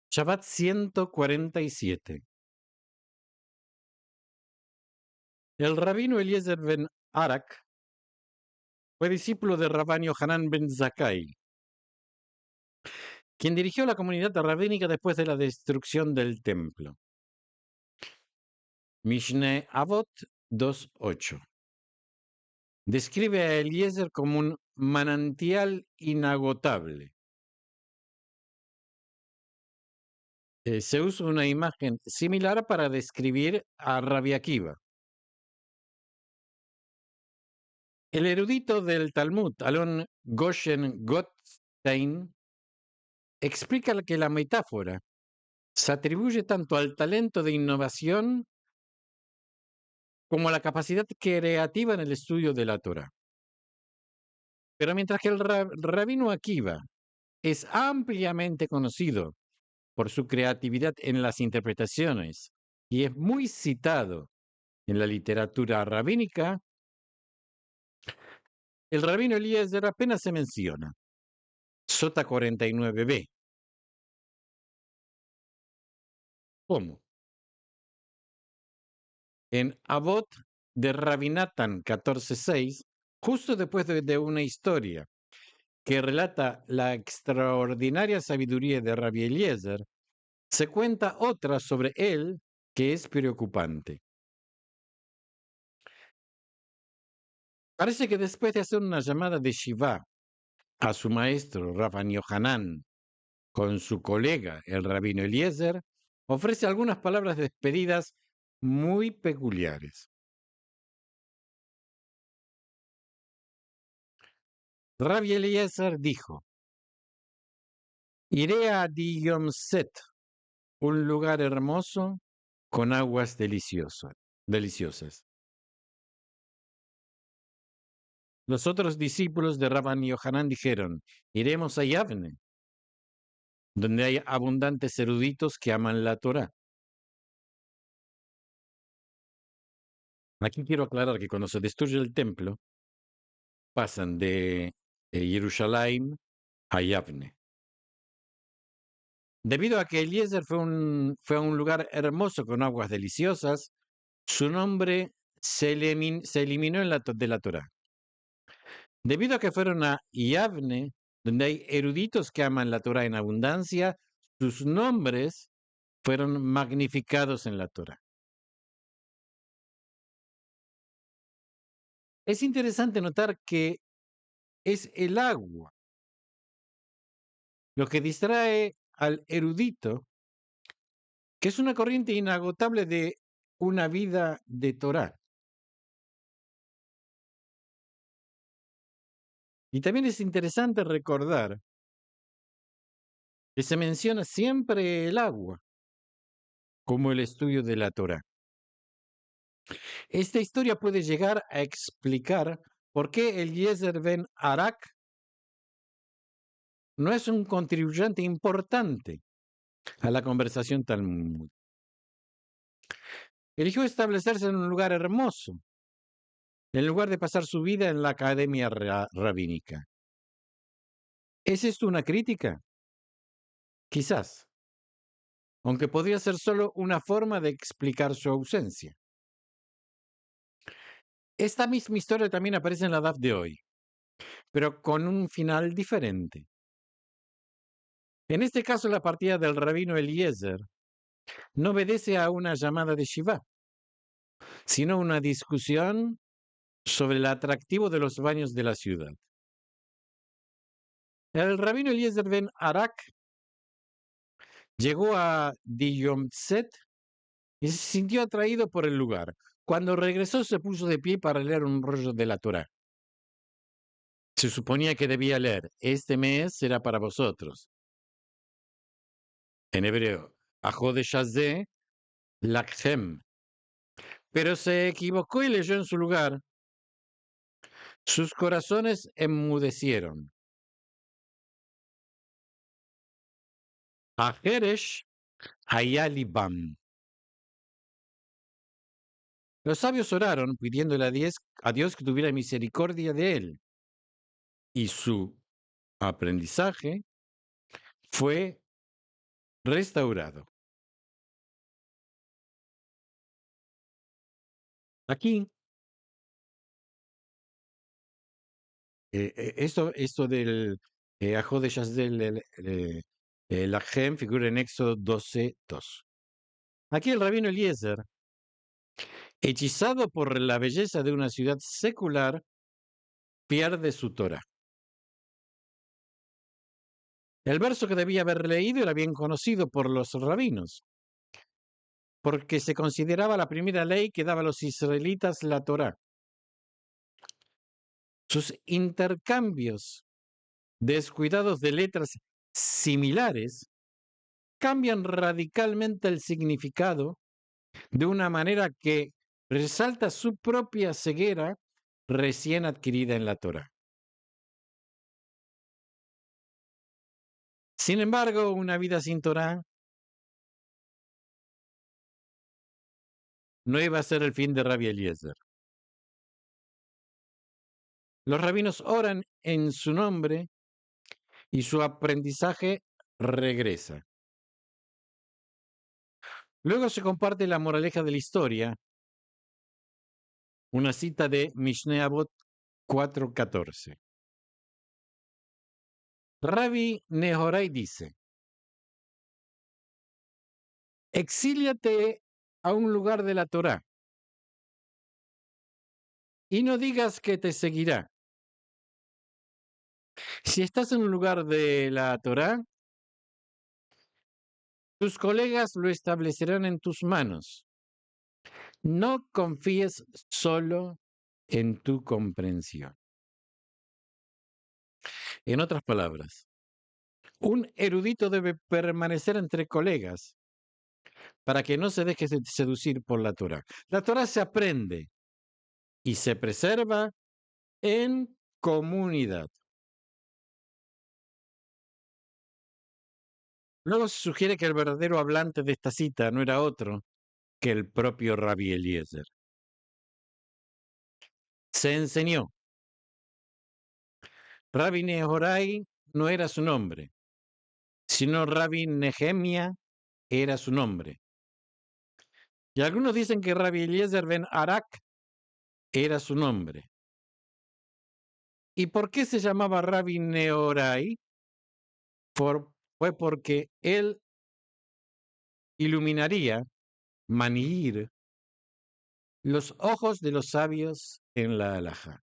Shabbat 147. El rabino Eliezer ben Arak fue discípulo de Rabban Yohanan ben Zakkai, quien dirigió la comunidad rabínica después de la destrucción del templo. Mishneh Avot 2.8 describe a Eliezer como un manantial inagotable. Se usa una imagen similar para describir a Rabbi Akiva. El erudito del Talmud, Alon Goshen Gottstein, explica que la metáfora se atribuye tanto al talento de innovación como a la capacidad creativa en el estudio de la Torá. Pero mientras que el rabino Akiva es ampliamente conocido por su creatividad en las interpretaciones y es muy citado en la literatura rabínica, el rabino Eliezer apenas se menciona. Sota 49b. ¿Cómo? En Avot de Rabinatan 14.6, justo después de una historia que relata la extraordinaria sabiduría de Rabbi Eliezer, se cuenta otra sobre él que es preocupante. Parece que después de hacer una llamada de Shiva a su maestro Rabban Yohanan con su colega el rabino Eliezer, ofrece algunas palabras despedidas muy peculiares. Rabbi Eliezer dijo: iré a Diyomset, un lugar hermoso con aguas deliciosas. Los otros discípulos de Rabban Yohanan dijeron: iremos a Yavne, donde hay abundantes eruditos que aman la Torá. Aquí quiero aclarar que cuando se destruye el templo, pasan de Jerusalén a Yavne. Debido a que Eliezer fue a un lugar hermoso con aguas deliciosas, su nombre se eliminó de la Torá. Debido a que fueron a Yavne, donde hay eruditos que aman la Torá en abundancia, sus nombres fueron magnificados en la Torá. Es interesante notar que es el agua lo que distrae al erudito, que es una corriente inagotable de una vida de Torá. Y también es interesante recordar que se menciona siempre el agua como el estudio de la Torá. Esta historia puede llegar a explicar por qué Eliezer ben Arak no es un contribuyente importante a la conversación talmúdica. Eligió establecerse en un lugar hermoso, en lugar de pasar su vida en la academia rabínica. ¿Es esto una crítica? Quizás, aunque podría ser solo una forma de explicar su ausencia. Esta misma historia también aparece en la DAF de hoy, pero con un final diferente. En este caso, la partida del rabino Eliezer no obedece a una llamada de Shiva, sino a una discusión sobre el atractivo de los baños de la ciudad. El rabino Eliezer ben Arak llegó a Diyomset y se sintió atraído por el lugar. Cuando regresó se puso de pie para leer un rollo de la Torá. Se suponía que debía leer: este mes será para vosotros. En hebreo, Ajodesh Hazeh Lakhem. Pero se equivocó y leyó en su lugar: sus corazones enmudecieron. Ajeresh Hayalibam. Los sabios oraron pidiéndole a Dios que tuviera misericordia de él. Y su aprendizaje fue restaurado. Aquí, esto del Ajo de Yazdel, la Gem, figura en Éxodo 12:2. Aquí el rabino Eliezer, hechizado por la belleza de una ciudad secular, pierde su Torah. El verso que debía haber leído era bien conocido por los rabinos, porque se consideraba la primera ley que daba a los israelitas la Torah. Sus intercambios descuidados de letras similares cambian radicalmente el significado de una manera que resalta su propia ceguera recién adquirida en la Torah. Sin embargo, una vida sin Torah no iba a ser el fin de Rabbi Eliezer. Los rabinos oran en su nombre y su aprendizaje regresa. Luego se comparte la moraleja de la historia, una cita de Mishneh Avot 4:14. Rabbi Nehorai dice: exíliate a un lugar de la Torá y no digas que te seguirá. Si estás en un lugar de la Torá, tus colegas lo establecerán en tus manos. No confíes solo en tu comprensión. En otras palabras, un erudito debe permanecer entre colegas para que no se deje seducir por la Torá. La Torá se aprende y se preserva en comunidad. Luego se sugiere que el verdadero hablante de esta cita no era otro que el propio Rabbi Eliezer. Se enseñó. Rabbi Nehorai no era su nombre, sino Rabbi Nehemia era su nombre. Y algunos dicen que Rabbi Eliezer ben Arak era su nombre. ¿Y por qué se llamaba Rabbi Nehorai? Fue porque él iluminaría, manir, los ojos de los sabios en la alhaja.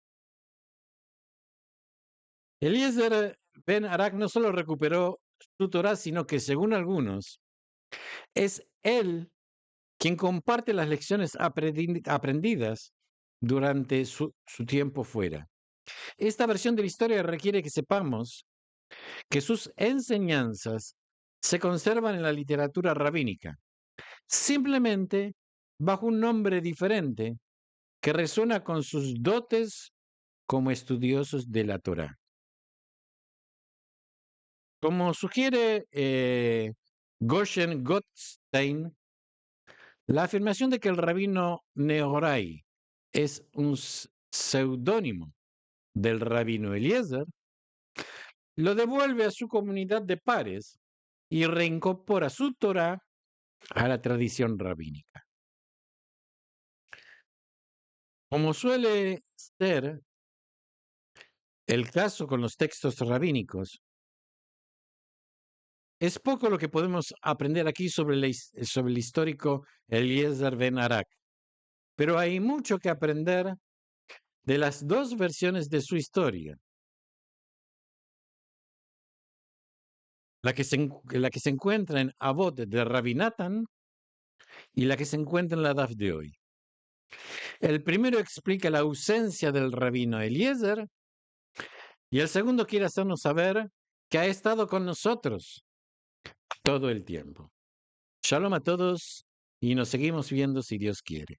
Eliezer ben Arak no solo recuperó su Torah, sino que según algunos, es él quien comparte las lecciones aprendidas durante su tiempo fuera. Esta versión de la historia requiere que sepamos que sus enseñanzas se conservan en la literatura rabínica, simplemente bajo un nombre diferente que resuena con sus dotes como estudiosos de la Torá. Como sugiere Goshen Gottstein, la afirmación de que el rabino Nehorai es un seudónimo del rabino Eliezer lo devuelve a su comunidad de pares y reincorpora su Torá a la tradición rabínica. Como suele ser el caso con los textos rabínicos, es poco lo que podemos aprender aquí sobre el histórico Eliezer ben Arak, pero hay mucho que aprender de las dos versiones de su historia. La que se encuentra en Avot de Rabbi Natan y la que se encuentra en la Daf de hoy. El primero explica la ausencia del rabino Eliezer y el segundo quiere hacernos saber que ha estado con nosotros todo el tiempo. Shalom a todos y nos seguimos viendo si Dios quiere.